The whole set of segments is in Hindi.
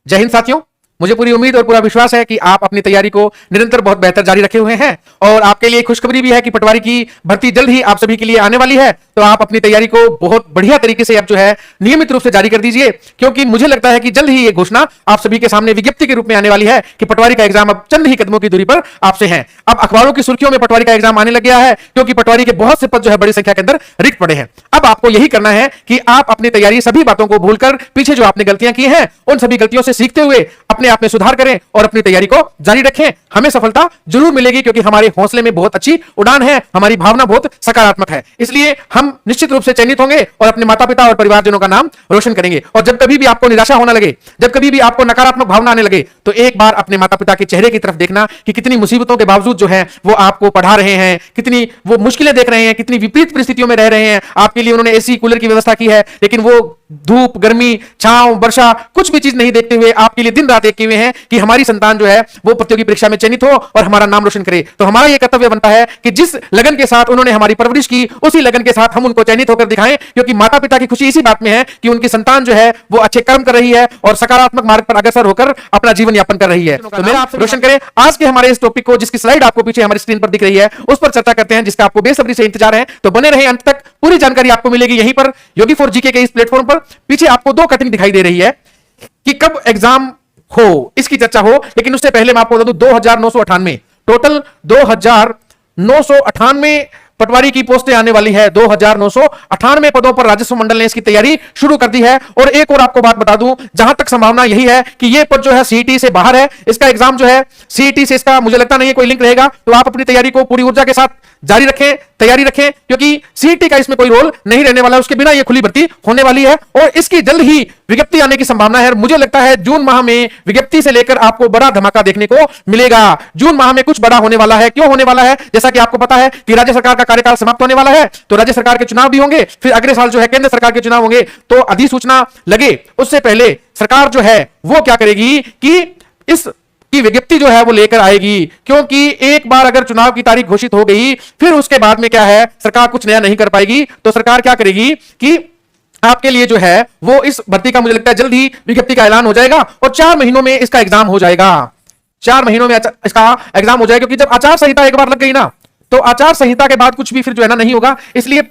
जय हिंद साथियों, मुझे पूरी उम्मीद और पूरा विश्वास है कि आप अपनी तैयारी को निरंतर बहुत बेहतर जारी रखे हुए हैं और आपके लिए खुशखबरी भी है कि पटवारी की भर्ती जल्द ही आप सभी के लिए आने वाली है। तो आप अपनी तैयारी को बहुत बढ़िया तरीके से अब जो है नियमित रूप से जारी कर दीजिए, क्योंकि मुझे लगता है कि जल्द ही ये घोषणा आप सभी के सामने विज्ञप्ति के रूप में आने वाली है कि पटवारी का एग्जाम अब चंद ही कदमों की दूरी पर आपसे है। अब अखबारों की सुर्खियों में पटवारी का एग्जाम आने लग गया है, क्योंकि पटवारी के बहुत से पद जो है बड़ी संख्या के अंदर रिक्त पड़े हैं। अब आपको यही करना है कि आप अपनी तैयारी सभी बातों को भूलकर पीछे जो आपने गलतियां की हैं उन सभी गलतियों से सीखते हुए अपने आप में सुधार करें और अपनी तैयारी को जारी रखें। हमें सफलता जरूर मिलेगी, क्योंकि हमारे हौसले में बहुत अच्छी उड़ान है, हमारी भावना बहुत सकारात्मक है। इसलिए हम निश्चित रूप से चयनित होंगे और अपने माता पिता और परिवारजनों का नाम रोशन करेंगे। और जब कभी भी आपको निराशा होने लगे, जब कभी भी आपको नकारात्मक भावना आने लगे, तो एक बार अपने माता पिता के चेहरे की तरफ देखना कि कितनी मुसीबतों के बावजूद जो है वो आपको पढ़ा रहे हैं, कितनी वो मुश्किलें देख रहे हैं, कितनी विपरीत परिस्थितियों में रह रहे हैं। आपके लिए उन्होंने एसी कूलर की व्यवस्था की है, लेकिन वो धूप, गर्मी, छांव, वर्षा कुछ भी चीज नहीं देखते हुए आपके लिए दिन रात एक किए हुए हैं कि हमारी संतान जो है वो प्रतियोगी परीक्षा में चयनित हो और हमारा नाम रोशन करे। तो हमारा यह कर्तव्य बनता है कि जिस लगन के साथ उन्होंने हमारी परवरिश की, उसी लगन के साथ हम उनको चयनित होकर दिखाएं, क्योंकि माता पिता की खुशी इसी बात में है कि उनकी संतान जो है वो अच्छे कर्म कर रही है और सकारात्मक मार्ग पर अग्रसर होकर अपना जीवन यापन कर रही है। तो मेरा आपसे रोशन करें। आज के हमारे इस टॉपिक को, जिसकी स्लाइड आपको पीछे हमारी स्क्रीन पर दिख रही है, उस पर चर्चा करते हैं, जिसका आपको बेसब्री से इंतजार है। तो बने रहे अंत तक, पूरी जानकारी आपको मिलेगी यहीं पर योगी फॉर जीके के इस प्लेटफॉर्म पर। पीछे आपको दो कटिंग दिखाई दे रही है कि कब एग्जाम हो, इसकी चर्चा हो, लेकिन उससे पहले मैं आपको बता दूं 2998 टोटल 2998 पटवारी की पोस्टें आने वाली है। 2998 पदों पर राजस्व मंडल ने इसकी तैयारी शुरू कर दी है। और एक और आपको बात बता दूं, जहां तक संभावना यही है कि यह पद जो है सीईटी से बाहर है, इसका एग्जाम जो है सीईटी से इसका मुझे लगता नहीं है कोई लिंक रहेगा। तो आप अपनी तैयारी को पूरी ऊर्जा के साथ जारी रखें, तैयारी रखें, क्योंकि सीईटी का इसमें कोई रोल नहीं रहने वाला है। उसके बिना यह खुली भर्ती होने वाली है और इसकी जल्द ही विज्ञप्ति आने की संभावना है। मुझे लगता है जून माह में विज्ञप्ति से लेकर आपको बड़ा धमाका देखने को मिलेगा। जून माह में कुछ बड़ा होने वाला है। क्यों होने वाला है? जैसा कि आपको पता है कि राज्य सरकार का कार्यकाल समाप्त होने वाला है, तो राज्य सरकार के चुनाव भी होंगे, फिर अगले साल जो है केंद्र सरकार के चुनाव होंगे। तो अधिसूचना लगे उससे पहले सरकार जो है वो क्या करेगी कि इस की विज्ञप्ति जो है वो लेकर आएगी, क्योंकि एक बार अगर चुनाव की तारीख घोषित हो गई, फिर उसके बाद में क्या है, सरकार कुछ नया नहीं कर पाएगी। तो सरकार क्या करेगी कि आपके लिए जो है वो इस भर्ती का मुझे लगता है जल्द ही विज्ञप्ति का ऐलान हो जाएगा और 4 महीनों में इसका एग्जाम हो जाएगा। 4 महीनों में इसका एग्जाम हो जाएगा, क्योंकि जब आचार संहिता एक बार लग गई ना, तो आचार संहिता के बाद कुछ भी फिर जो है ना नहीं होगा। इसलिए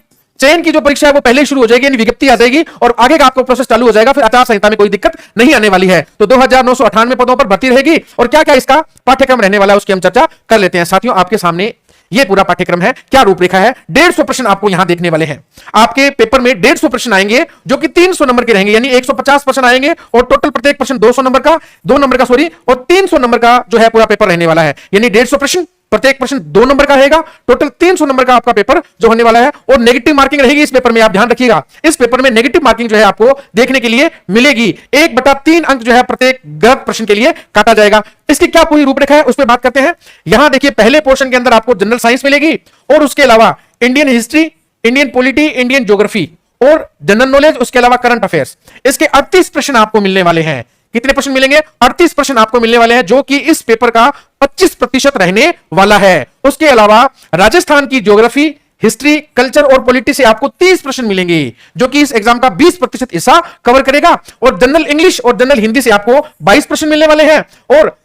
चयन की जो परीक्षा है वो पहले शुरू हो जाएगी, यानी विज्ञप्ति आ जाएगी और आगे का आपको प्रोसेस चालू हो जाएगा। फिर आचार संहिता में कोई दिक्कत नहीं आने वाली है। तो 2998 पदों पर भर्ती रहेगी और क्या क्या इसका पाठ्यक्रम रहने वाला है उसकी हम चर्चा कर लेते हैं। साथियों, आपके सामने ये पूरा पाठ्यक्रम है, क्या रूपरेखा है। 150 प्रश्न आपको यहां देखने वाले हैं। आपके पेपर में 150 प्रश्न आएंगे जो कि 300 नंबर के रहेंगे, यानी 150 प्रश्न आएंगे और टोटल प्रत्येक प्रश्न 200 नंबर का, 2 नंबर का सॉरी, और 300 नंबर का जो है पूरा पेपर रहने वाला है। यानी 150 प्रश्न, प्रत्येक प्रश्न 2 नंबर का रहेगा, टोटल 300 नंबर का आपका पेपर जो होने वाला है। और नेगेटिव मार्किंग रहेगी इस पेपर में, आप ध्यान रखिएगा। इस पेपर में नेगेटिव मार्किंग जो है आपको देखने के लिए मिलेगी। 1/3 अंक जो है प्रत्येक गलत प्रश्न के लिए काटा जाएगा। इसकी क्या पूरी रूपरेखा है उस पर बात करते हैं। यहां देखिए, पहले पोर्शन के अंदर आपको जनरल साइंस मिलेगी और उसके अलावा Indian history, Indian polity, Indian geography और जनरल नॉलेज, उसके अलावा करंट अफेयर्स। इसके 38 प्रश्न आपको मिलने वाले हैं। कितने प्रश्न मिलेंगे? 38 प्रश्न आपको मिलने वाले हैं, जो कि इस पेपर का 25% रहने वाला है। उसके अलावा राजस्थान की ज्योग्राफी, हिस्ट्री, कल्चर और पॉलिटी से आपको 30 प्रश्न मिलेंगे, जो कि इस एग्जाम का 20% हिस्सा कवर करेगा। और जनरल इंग्लिश और जनरल हिंदी से आपको 22 प्रश्न मिलने वाले हैं। और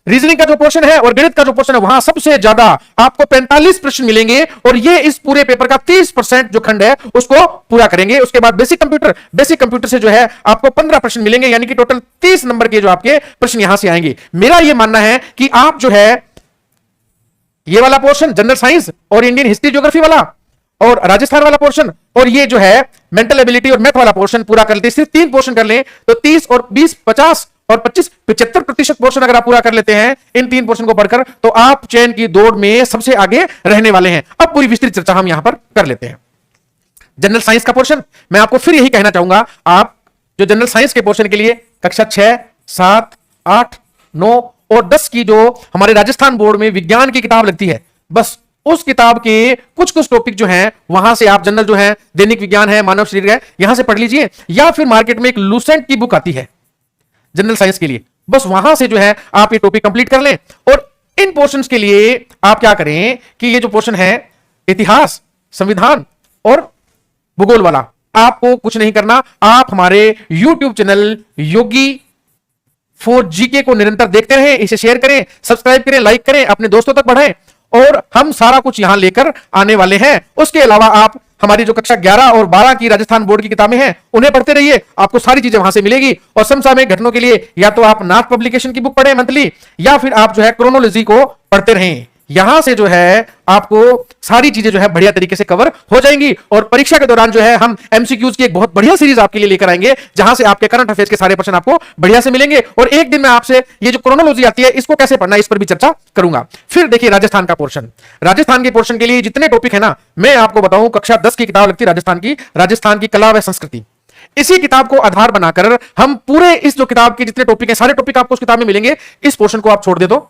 रीजनिंग का जो पोर्शन है और गणित का जो पोर्शन है, वहां सबसे ज्यादा आपको 45 प्रश्न मिलेंगे और ये इस पूरे पेपर का 30% जो खंड है उसको पूरा करेंगे। उसके बाद बेसिक कंप्यूटर से जो है आपको 15 प्रश्न मिलेंगे, यानी कि टोटल 30 नंबर के जो आपके प्रश्न यहां से आएंगे। मेरा यह मानना है कि आप जो है ये वाला पोर्शन जनरल साइंस और इंडियन हिस्ट्री ज्योग्राफी वाला और राजस्थान वाला पोर्शन और ये जो है मेंटल एबिलिटी और मैथ वाला पोर्शन पूरा कर लेते, सिर्फ 3 पोर्शन कर लें तो 30 और 20 50 और 25 75% पोर्शन अगर आप पूरा कर लेते हैं इन 3 पोर्शन को पढ़कर, तो आप चयन की दौड़ में सबसे आगे रहने वाले हैं। अब पूरी विस्तृत चर्चा हम यहां पर कर लेते हैं। जनरल साइंस का पोर्शन, मैं आपको फिर यही कहना चाहूंगा, आप जो जनरल साइंस के पोर्शन के लिए कक्षा 6, 7, 8, 9 और 10 की जो हमारे राजस्थान बोर्ड में विज्ञान की किताब लगती है, बस उस किताब के कुछ टॉपिक जो हैं वहां से आप जनरल जो है दैनिक विज्ञान है, मानव शरीर है, यहां से पढ़ लीजिए। या फिर मार्केट में एक लूसेंट की बुक आती है जनरल साइंस के लिए, बस वहां से जो है आप ये टॉपिक कंप्लीट कर लें। और इन पोर्शंस के लिए आप क्या करें कि ये जो पोर्शन है इतिहास, संविधान और भूगोल वाला, आपको कुछ नहीं करना। आप हमारे YouTube channel Yogi for GK को निरंतर देखते रहें, इसे शेयर करें, सब्सक्राइब करें, लाइक करें, अपने दोस्तों तक बढ़ाएं और हम सारा कुछ यहां लेकर आने वाले हैं। उसके अलावा आप हमारी जो कक्षा 11 और 12 की राजस्थान बोर्ड की किताबें हैं उन्हें पढ़ते रहिए, आपको सारी चीजें वहां से मिलेगी। और समसामयिक घटनाओं के लिए या तो आप नाथ पब्लिकेशन की बुक पढ़ें मंथली, या फिर आप जो है क्रोनोलॉजी को पढ़ते रहें। यहां से जो है आपको सारी चीजें जो है बढ़िया तरीके से कवर हो जाएंगी। और परीक्षा के दौरान जो है हम एमसीक्यूज की एक बहुत बढ़िया सीरीज आपके लिए लेकर आएंगे, जहां से आपके करंट अफेयर्स के सारे प्रश्न आपको बढ़िया से मिलेंगे। और एक दिन में आपसे ये जो क्रोनोलॉजी आती है इसको कैसे पढ़ना है इस पर भी चर्चा करूंगा। फिर देखिए राजस्थान का पोर्शन, राजस्थान के पोर्शन के लिए जितने टॉपिक है ना, मैं आपको बताऊं कक्षा 10 की किताब लगती है राजस्थान की कला व संस्कृति। इसी किताब को आधार बनाकर हम पूरे इस जो किताब के जितने टॉपिक है सारे टॉपिक आपको उस किताब में मिलेंगे। इस पोर्शन को आप छोड़ दे दो,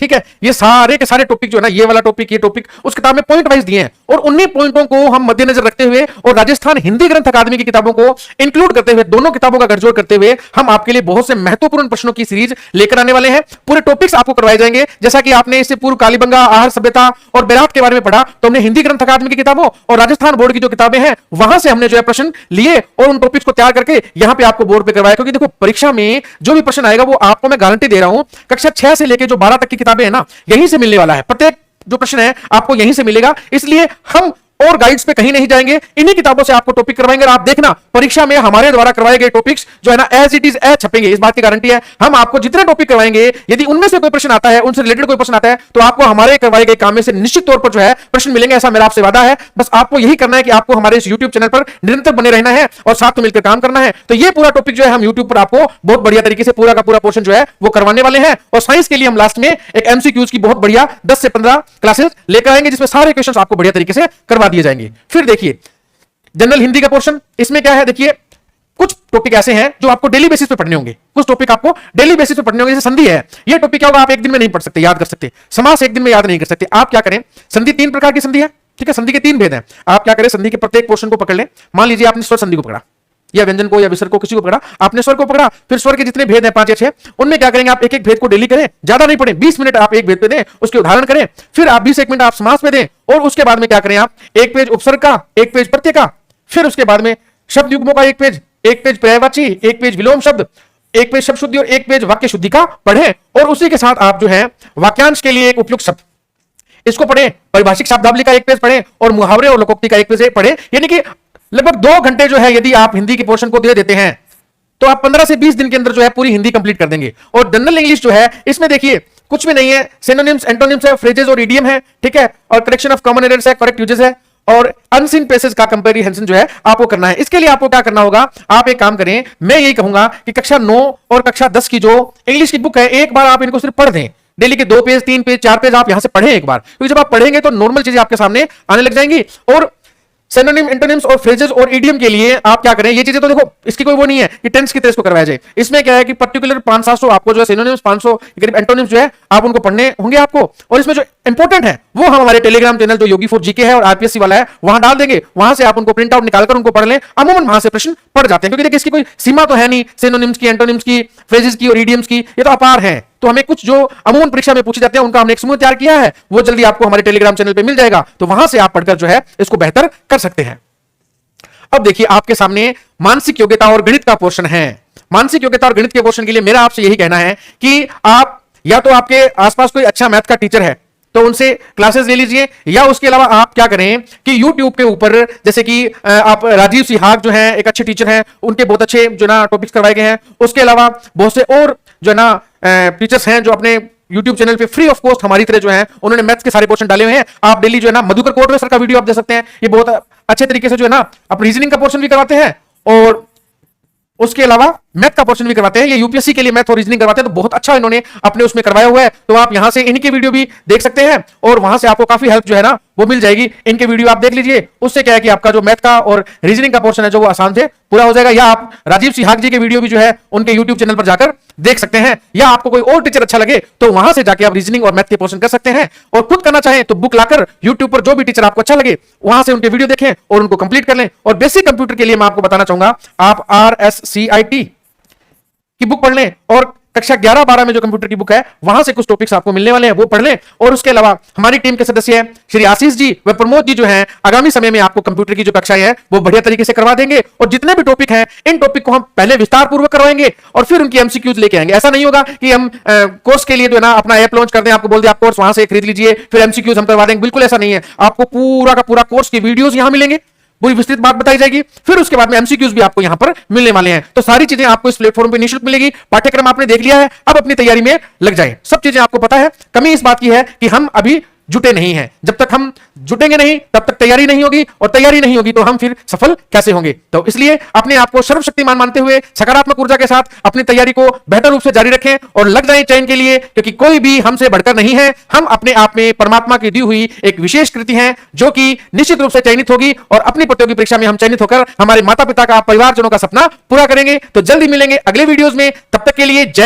ठीक है। ये सारे के सारे टॉपिक जो है ना, ये वाला टॉपिक, ये टॉपिक उस किताब में पॉइंट वाइज दिए हैं और उन्हीं पॉइंटों को हम मद्देनजर रखते हुए और राजस्थान हिंदी ग्रंथ अकादमी की किताबों को इंक्लूड करते हुए, दोनों किताबों का गठजोड़ करते हुए हम आपके लिए बहुत से महत्वपूर्ण प्रश्नों की सीरीज लेकर आने वाले हैं। पूरे टॉपिक्स आपको करवाए जाएंगे। जैसा कि आपने इससे पूर्व कालीबंगा, आहार सभ्यता और बैराट के बारे में पढ़ा, तो हमने हिंदी ग्रंथ अकादमी की किताबों और राजस्थान बोर्ड की जो किताबें हैं वहां से हमने जो है प्रश्न लिए और उन टॉपिक्स को तैयार करके यहां पे आपको बोर्ड पे करवाया। क्योंकि देखो परीक्षा में जो भी प्रश्न आएगा वो आपको मैं गारंटी दे रहा हूं, कक्षा 6 से लेकर जो 12 तक की किताबें हैं ना, यहीं से मिलने वाला है। प्रत्येक जो प्रश्न है आपको यहीं से मिलेगा। इसलिए हम और गाइड्स पे कहीं नहीं जाएंगे, इन्हीं किताबों से आपको टॉपिक करवाएंगे। और आप देखना परीक्षा में हमारे द्वारा करवाए गए टॉपिक्स जो है ना एज इट इज एज छपेंगे, इस बात की गारंटी है। हम आपको जितने टॉपिक करवाएंगे, यदि उनमें से कोई प्रश्न आता है, उनसे रिलेटेड कोई प्रश्न आता है, तो आपको हमारे करवाए गए काम में से निश्चित तौर पर जो है प्रश्न मिलेंगे। ऐसा मेरा आपसे वादा है। बस आपको यही करना है कि आपको हमारे इस यूट्यूब चैनल पर निरंतर बने रहना है और साथ में मिलकर काम करना है। तो ये पूरा टॉपिक जो है हम यूट्यूब पर आपको बहुत बढ़िया तरीके से पूरा का पूरा पोर्शन जो है वो करवाने वाले हैं। और साइंस के लिए हम लास्ट में एक एमसीक्यूज की बहुत बढ़िया 10 से 15 क्लासेस लेकर आएंगे, जिसमें सारे क्वेश्चन आपको बढ़िया तरीके से करवा दिए जाएंगे। फिर देखिए जनरल हिंदी का पोर्शन, इसमें क्या है, देखिए कुछ टॉपिक ऐसे हैं जो आपको डेली बेसिस पे पढ़ने होंगे, कुछ टॉपिक आपको डेली बेसिस पे पढ़ने होंगे। जैसे संधि है, ये टॉपिक क्या होगा, आप एक दिन में नहीं पढ़ सकते, याद कर सकते। समास एक दिन में याद नहीं कर सकते। आप क्या करें, संधि 3 प्रकार की संधि है, ठीक है, संधि के 3 भेद हैं। आप क्या करें, संधि के प्रत्येक पोर्शन को पकड़ लें। मान लीजिए आपने स्वर संधि को पकड़ा, या व्यंजन को या विसर्ग को, किसी को पकड़ा, आपने स्वर को पकड़ा, फिर स्वर के जितने भेद हैं 5 या 6, उनमें क्या करेंगे, आप एक एक भेद को डेली करें, ज्यादा नहीं पढ़ें, 20 मिनट आप एक भेद पे दें, उसके उदाहरण करें, फिर आप 20 मिनट आप समास में दें, और उसके बाद में क्या करें, आप एक पेज उपसर्ग का, एक पेज प्रत्यय का, फिर उसके बाद में शब्द युग्मों का एक पेज पर्यायवाची, एक पेज विलोम शब्द, एक पेज शब्द शुद्धि और एक पेज वाक्य शुद्धि का पढ़ें। और उसी के साथ आप जो है वाक्यांश के लिए एक उपयुक्त शब्द इसको पढ़ें, परिभाषिक शब्दावली का एक पेज पढ़ें और मुहावरे और लोकोक्ति का एक पेज पढ़ें। यानी कि लगभग 2 घंटे जो है यदि आप हिंदी के पोर्शन को दे देते हैं तो आप 15 से 20 दिन के अंदर जो है पूरी हिंदी कंप्लीट कर देंगे। और जनरल इंग्लिश जो है इसमें देखिए कुछ भी नहीं है, सिनोनिम्स, एंटोनिम्स है, फ्रेजेस और इडियम है, ठीक है, और करेक्शन ऑफ कॉमन एरर्स है, करेक्ट यूजेस है, और अनसीन पैसेज का कंपैरिजन जो है आपको करना है। इसके लिए आपको क्या करना होगा, आप एक काम करें, मैं यही कहूंगा कि कक्षा 9 और कक्षा 10 की जो इंग्लिश की बुक है, एक बार आप इनको सिर्फ पढ़ दें। डेली के 2 पेज, 3 पेज, 4 पेज आप यहां से पढ़ें एक बार, क्योंकि जब आप पढ़ेंगे तो नॉर्मल चीजें आपके सामने आने लग जाएंगी। और सिनोनिम, एंटोनिम्स और फ्रेजेस और इडियम के लिए आप क्या करें, ये चीजें तो देखो इसकी कोई वो नहीं है कि टेंस की तरह इसको करवाया जाए। इसमें क्या है कि पर्टिकुलर 500-700 आपको जो है सिनोनिम्स, 500 करीब एंटोनिम्स जो है आप उनको पढ़ने होंगे आपको। और इसमें जो इंपॉर्टेंट है वो हम हमारे टेलीग्राम चैनल जो योगी फॉर जीके है और आरपीएससी वाला है वहां डाल देंगे, वहां से आप उनको प्रिंट आउट निकालकर उनको पढ़ लें। अमूमन वहां से प्रश्न पढ़ जाते हैं, क्योंकि देखिए इसकी कोई सीमा तो है नहीं, सिनोनिम्स की, एंटोनिम्स की, फ्रेजेस की और इडियम्स की, ये तो अपार है। तो हमें कुछ जो अमूमन परीक्षा में पूछे जाते हैं उनका हमने एक समूह तैयार किया है, वो जल्दी आपको हमारे टेलीग्राम चैनल पे मिल जाएगा, तो वहां से आप पढ़कर जो है इसको बेहतर कर सकते हैं। अब देखिए आपके सामने मानसिक योग्यता और गणित का पोर्शन है। मानसिक योग्यता और गणित के पोर्शन के लिए मेरा आपसे यही कहना है कि आप या तो आपके आसपास कोई अच्छा मैथ का टीचर है तो उनसे क्लासेस ले लीजिए, या उसके अलावा आप क्या करें कि YouTube के ऊपर जैसे कि आप राजीव सिहाग जो हैं एक अच्छे टीचर हैं, उनके बहुत अच्छे जो ना टॉपिक्स करवाए गए हैं। उसके अलावा बहुत से और जो ना टीचर्स हैं जो अपने YouTube चैनल पे फ्री ऑफ कॉस्ट हमारी तरह जो है उन्होंने मैथ्स के सारे पोर्शन डाले हुए हैं। आप डेली जो है ना मधुकर कोटवे सर का वीडियो आप दे सकते हैं, ये बहुत अच्छे तरीके से जो है ना आप रीजनिंग का पोर्शन भी करवाते हैं और उसके अलावा मैथ का पोर्शन भी करवाते हैं। ये यूपीएससी के लिए मैथ और रीजनिंग करवाते हैं, तो बहुत अच्छा इन्होंने अपने उसमें करवाया हुआ है। तो आप यहां से इनके वीडियो भी देख सकते हैं और वहां से आपको काफी हेल्प जो है ना वो मिल जाएगी। इनके वीडियो आप देख लीजिए, उससे क्या है कि आपका जो मैथ का और रीजनिंग का पोर्शन है जो वो आसान से पूरा हो जाएगा। या आप राजीव सिहाग जी के वीडियो भी जो है उनके यूट्यूब चैनल पर जाकर देख सकते हैं, या आपको कोई और टीचर अच्छा लगे तो वहां से जाके आप रीजनिंग और मैथ के पोर्शन कर सकते हैं। और खुद करना चाहें तो बुक लाकर यूट्यूब पर जो भी टीचर आपको अच्छा लगे वहां से उनके वीडियो देखें और उनको कंप्लीट कर लें। और बेसिक कंप्यूटर के लिए मैं आपको बताना चाहूंगा, आप RSCIT की बुक पढ़ लें और कक्षा 11-12 में जो कंप्यूटर की बुक है वहां से कुछ टॉपिक्स आपको मिलने वाले हैं, वो पढ़ लें। और उसके अलावा हमारी टीम के सदस्य हैं श्री आशीष जी व प्रमोद जी, जो हैं आगामी समय में आपको कंप्यूटर की जो कक्षाएं हैं वो बढ़िया तरीके से करवा देंगे। और जितने भी टॉपिक हैं इन टॉपिक को हम पहले विस्तार पूर्वक करवाएंगे और फिर उनकी एमसीक्यूज लेके आएंगे। ऐसा नहीं होगा कि हम कोर्स के लिए जो है ना अपना ऐप लॉन्च कर दें, आपको बोल दें आप कोर्स वहां से खरीद लीजिए फिर एमसीक्यूज हम करवा देंगे। बिल्कुल ऐसा नहीं है, आपको पूरा का पूरा कोर्स की वीडियोस यहां मिलेंगे, पूरी विस्तृत बात बताई जाएगी, फिर उसके बाद में एमसीक्यूज भी आपको यहां पर मिलने वाले हैं। तो सारी चीजें आपको इस प्लेटफॉर्म पे निःशुल्क मिलेगी। पाठ्यक्रम आपने देख लिया है, अब अपनी तैयारी में लग जाए। सब चीजें आपको पता है, कमी इस बात की है कि हम अभी जुटे नहीं हैं। जब तक हम जुटेंगे नहीं तब तक तैयारी नहीं होगी, और तैयारी नहीं होगी तो हम फिर सफल कैसे होंगे। तो इसलिए अपने आप को सर्वशक्तिमान मानते हुए सकारात्मक ऊर्जा के साथ अपनी तैयारी को बेहतर रूप से जारी रखें और लग जाएं चयन के लिए, क्योंकि कोई भी हमसे बढ़कर नहीं है। हम अपने आप में परमात्मा की दी हुई एक विशेष कृति हैं जो कि निश्चित रूप से चयनित होगी, और अपनी प्रतियोगी परीक्षा में हम चयनित होकर हमारे माता पिता का, परिवारजनों का सपना पूरा करेंगे। तो जल्दी मिलेंगे अगले वीडियोज में, तब तक के लिए जय